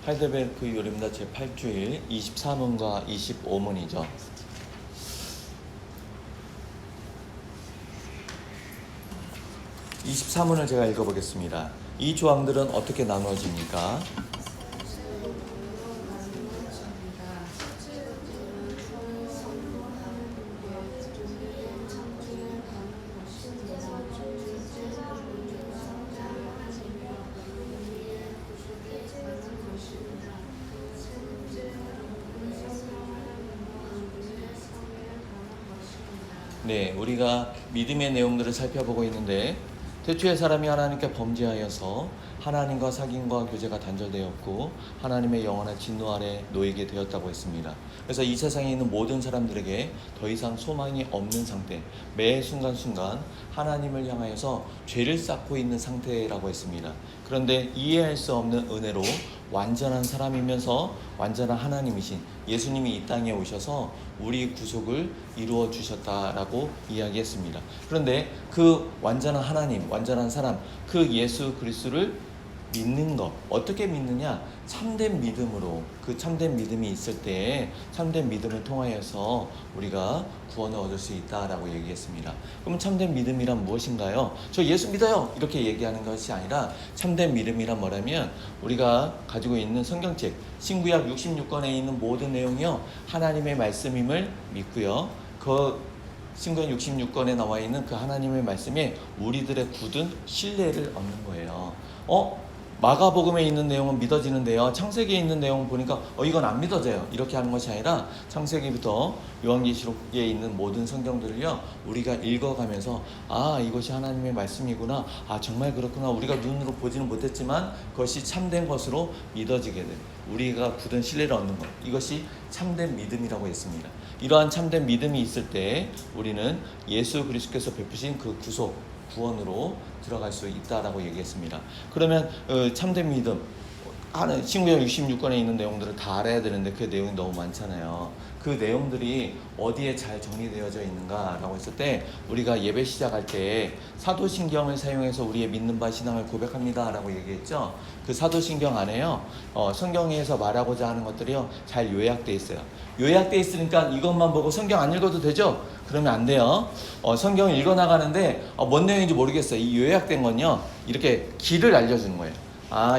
하이델베르크 요리입니다. 제8주일 24문과 25문이죠. 23문을 제가 읽어보겠습니다. 이 조항들은 어떻게 나누어집니까? 네, 우리가 믿음의 내용들을 살펴보고 있는데 태초에 사람이 하나님께 범죄하여서 하나님과 사귐과 교제가 단절되었고 하나님의 영원한 진노 아래 놓이게 되었다고 했습니다. 그래서 이 세상에 있는 모든 사람들에게 더 이상 소망이 없는 상태, 매 순간순간 하나님을 향하여서 죄를 쌓고 있는 상태라고 했습니다. 그런데 이해할 수 없는 은혜로 완전한 사람이면서 완전한 하나님이신 예수님이 이 땅에 오셔서 우리 구속을 이루어 주셨다라고 이야기했습니다. 그런데 그 완전한 하나님, 완전한 사람, 그 예수 그리스도를 믿는 것, 어떻게 믿느냐? 참된 믿음으로, 그 참된 믿음이 있을 때 참된 믿음을 통하여서 우리가 구원을 얻을 수 있다라고 얘기했습니다. 그럼 참된 믿음이란 무엇인가요? 저 예수 믿어요! 이렇게 얘기하는 것이 아니라 참된 믿음이란 뭐라면 우리가 가지고 있는 성경책 신구약 66권에 있는 모든 내용이요 하나님의 말씀임을 믿고요. 그 신구약 66권에 나와 있는 그 하나님의 말씀에 우리들의 굳은 신뢰를 얻는 거예요. 마가복음에 있는 내용은 믿어지는데요. 창세기에 있는 내용 보니까 이건 안 믿어져요. 이렇게 하는 것이 아니라 창세기부터 요한계시록에 있는 모든 성경들을요 우리가 읽어가면서 이것이 하나님의 말씀이구나. 정말 그렇구나. 우리가 눈으로 보지는 못했지만 그것이 참된 것으로 믿어지게 돼. 우리가 굳은 신뢰를 얻는 것. 이것이 참된 믿음이라고 했습니다. 이러한 참된 믿음이 있을 때 우리는 예수 그리스도께서 베푸신 그 구원으로 들어갈 수 있다라고 얘기했습니다. 그러면 참된 믿음, 신구약 66권에 있는 내용들을 다 알아야 되는데 그 내용이 너무 많잖아요. 그 내용들이 어디에 잘 정리되어져 있는가라고 했을 때 우리가 예배 시작할 때 사도신경을 사용해서 우리의 믿는 바 신앙을 고백합니다라고 얘기했죠. 그 사도신경 안에요 성경에서 말하고자 하는 것들이요 잘 요약돼 있어요. 요약돼 있으니까 이것만 보고 성경 안 읽어도 되죠? 그러면 안 돼요. 성경을 읽어나가는데 뭔 내용인지 모르겠어요. 이 요약된 건요 이렇게 길을 알려주는 거예요.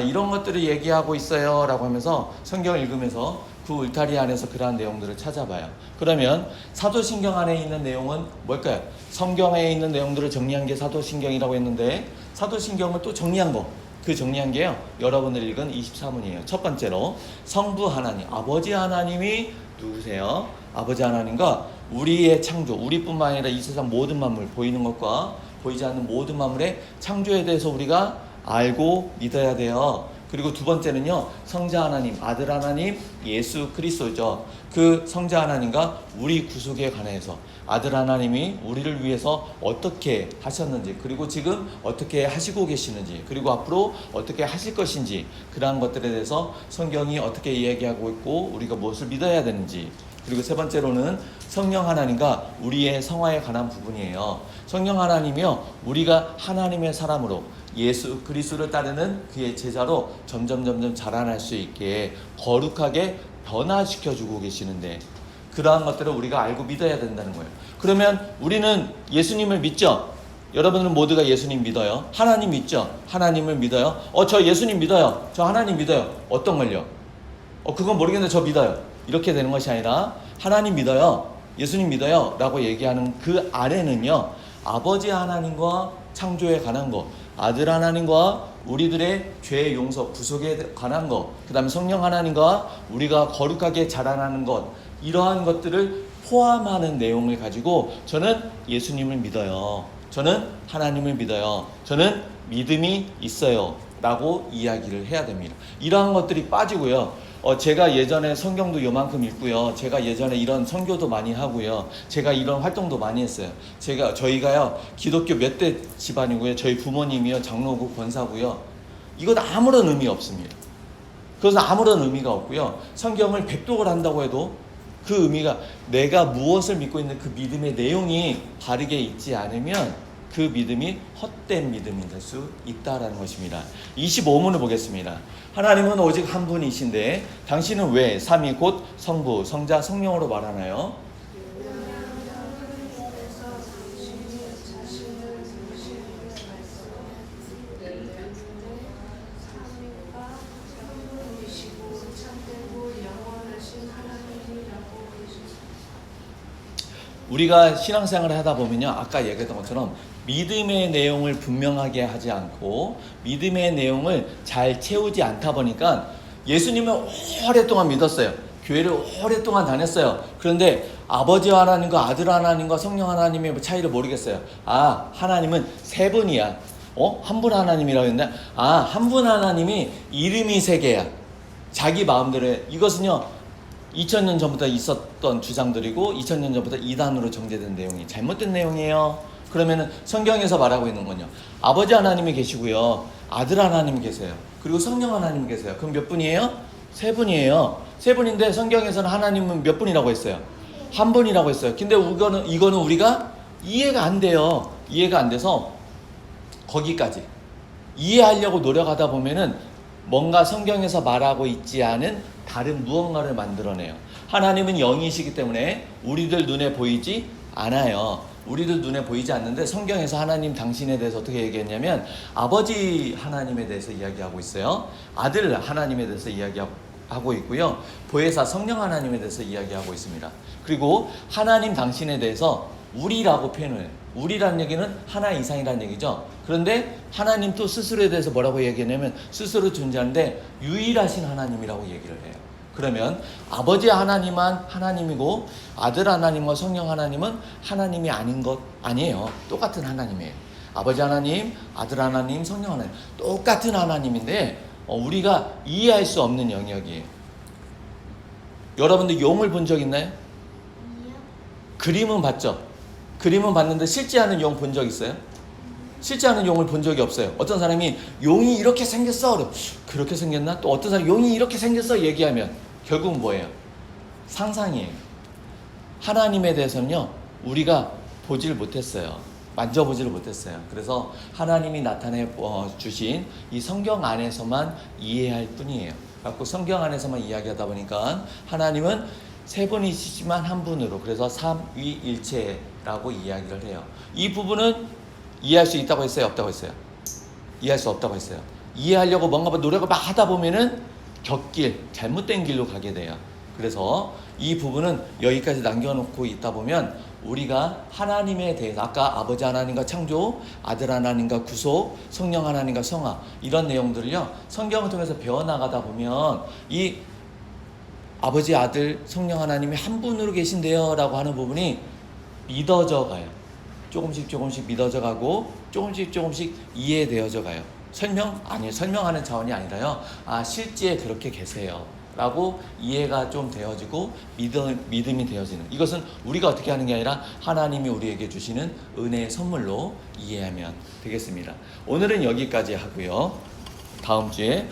이런 것들을 얘기하고 있어요 라고 하면서 성경을 읽으면서 그 울타리 안에서 그러한 내용들을 찾아봐요. 그러면 사도신경 안에 있는 내용은 뭘까요? 성경에 있는 내용들을 정리한 게 사도신경이라고 했는데 사도신경을 또 정리한 거, 그 정리한 게요 여러분들 읽은 24문이에요. 첫 번째로 성부 하나님, 아버지 하나님이 누구세요? 아버지 하나님과 우리의 창조, 우리뿐만 아니라 이 세상 모든 만물, 보이는 것과 보이지 않는 모든 만물의 창조에 대해서 우리가 알고 믿어야 돼요. 그리고 두 번째는요 성자 하나님, 아들 하나님, 예수 그리스도죠. 그 성자 하나님과 우리 구속에 관해서 아들 하나님이 우리를 위해서 어떻게 하셨는지, 그리고 지금 어떻게 하시고 계시는지, 그리고 앞으로 어떻게 하실 것인지, 그러한 것들에 대해서 성경이 어떻게 이야기하고 있고 우리가 무엇을 믿어야 되는지, 그리고 세 번째로는 성령 하나님과 우리의 성화에 관한 부분이에요. 성령 하나님이요 우리가 하나님의 사람으로 예수 그리스도를 따르는 그의 제자로 점점 자라날 수 있게 거룩하게 변화시켜주고 계시는데 그러한 것들을 우리가 알고 믿어야 된다는 거예요. 그러면 우리는 예수님을 믿죠? 여러분은 모두가 예수님 믿어요? 하나님 믿죠? 하나님을 믿어요? 저 예수님 믿어요. 저 하나님 믿어요. 어떤 걸요? 그건 모르겠는데 저 믿어요. 이렇게 되는 것이 아니라 하나님 믿어요. 예수님 믿어요. 라고 얘기하는 그 아래는요 아버지 하나님과 창조에 관한 것, 아들 하나님과 우리들의 죄의 용서, 구속에 관한 것, 그 다음에 성령 하나님과 우리가 거룩하게 자라나는 것, 이러한 것들을 포함하는 내용을 가지고 저는 예수님을 믿어요. 저는 하나님을 믿어요. 저는 믿음이 있어요. 라고 이야기를 해야 됩니다. 이러한 것들이 빠지고요. 제가 예전에 성경도 요만큼 읽고요. 제가 예전에 이런 선교도 많이 하고요. 제가 이런 활동도 많이 했어요. 저희가요 기독교 몇 대 집안이고요. 저희 부모님이요 장로고 권사고요. 이건 아무런 의미 없습니다. 그것은 아무런 의미가 없고요. 성경을 백독을 한다고 해도 그 의미가 내가 무엇을 믿고 있는 그 믿음의 내용이 바르게 있지 않으면 그 믿음이 헛된 믿음이 될 수 있다라는 것입니다. 25문을 보겠습니다. 하나님은 오직 한 분이신데 당신은 왜 삼위 곧 성부, 성자, 성령으로 말하나요? 우리가 신앙생활을 하다 보면요, 아까 얘기했던 것처럼 믿음의 내용을 분명하게 하지 않고 믿음의 내용을 잘 채우지 않다 보니까 예수님을 오랫동안 믿었어요. 교회를 오랫동안 다녔어요. 그런데 아버지 하나님과 아들 하나님과 성령 하나님의 차이를 모르겠어요. 아, 하나님은 세 분이야. 한 분 하나님이라고 했는데, 한 분 하나님이 이름이 세 개야. 자기 마음대로 해. 이것은요, 2000년 전부터 있었던 주장들이고 2000년 전부터 이단으로 정제된 내용이 잘못된 내용이에요. 그러면은 성경에서 말하고 있는 건요, 아버지 하나님이 계시고요, 아들 하나님이 계세요, 그리고 성령 하나님이 계세요. 그럼 몇 분이에요? 세 분이에요. 세 분인데 성경에서는 하나님은 몇 분이라고 했어요? 한 분이라고 했어요. 근데 이거는 우리가 이해가 안 돼요. 이해가 안 돼서 거기까지 이해하려고 노력하다 보면은 뭔가 성경에서 말하고 있지 않은 다른 무언가를 만들어내요. 하나님은 영이시기 때문에 우리들 눈에 보이지 않아요. 우리들 눈에 보이지 않는데 성경에서 하나님 당신에 대해서 어떻게 얘기했냐면 아버지 하나님에 대해서 이야기하고 있어요. 아들 하나님에 대해서 이야기하고 있고요. 보혜사 성령 하나님에 대해서 이야기하고 있습니다. 그리고 하나님 당신에 대해서 우리라고 표현을 해요. 우리라는 얘기는 하나 이상이라는 얘기죠. 그런데 하나님 또 스스로에 대해서 뭐라고 얘기하냐면 스스로 존재하는데 유일하신 하나님이라고 얘기를 해요. 그러면 아버지 하나님만 하나님이고 아들 하나님과 성령 하나님은 하나님이 아닌 것 아니에요. 똑같은 하나님이에요. 아버지 하나님, 아들 하나님, 성령 하나님 똑같은 하나님인데 우리가 이해할 수 없는 영역이에요. 여러분들 용을 본 적 있나요? 그림은 봤죠? 그림은 봤는데 실제 하는 용 본 적 있어요? 실제 하는 용을 본 적이 없어요. 어떤 사람이 용이 이렇게 생겼어, 그렇게 생겼나? 또 어떤 사람이 용이 이렇게 생겼어 얘기하면 결국은 뭐예요? 상상이에요. 하나님에 대해서는요, 우리가 보질 못했어요. 만져보지를 못했어요. 그래서 하나님이 나타내 주신 이 성경 안에서만 이해할 뿐이에요. 그래서 성경 안에서만 이야기하다 보니까 하나님은 세 분이시지만 한 분으로, 그래서 삼위일체라고 이야기를 해요. 이 부분은 이해할 수 있다고 했어요? 없다고 했어요? 이해할 수 없다고 했어요. 이해하려고 뭔가 노력을 막 하다 보면은 곁길, 잘못된 길로 가게 돼요. 그래서 이 부분은 여기까지 남겨놓고 있다 보면 우리가 하나님에 대해서 아까 아버지 하나님과 창조, 아들 하나님과 구속, 성령 하나님과 성화 이런 내용들을요 성경을 통해서 배워나가다 보면 이 아버지, 아들, 성령 하나님이 한 분으로 계신데요 라고 하는 부분이 믿어져 가요. 조금씩 믿어져 가고 조금씩 이해되어져 가요. 설명하는 차원이 아니라요, 실제 그렇게 계세요 라고 이해가 좀 되어지고 믿음이 되어지는, 이것은 우리가 어떻게 하는 게 아니라 하나님이 우리에게 주시는 은혜의 선물로 이해하면 되겠습니다. 오늘은 여기까지 하고요, 다음 주에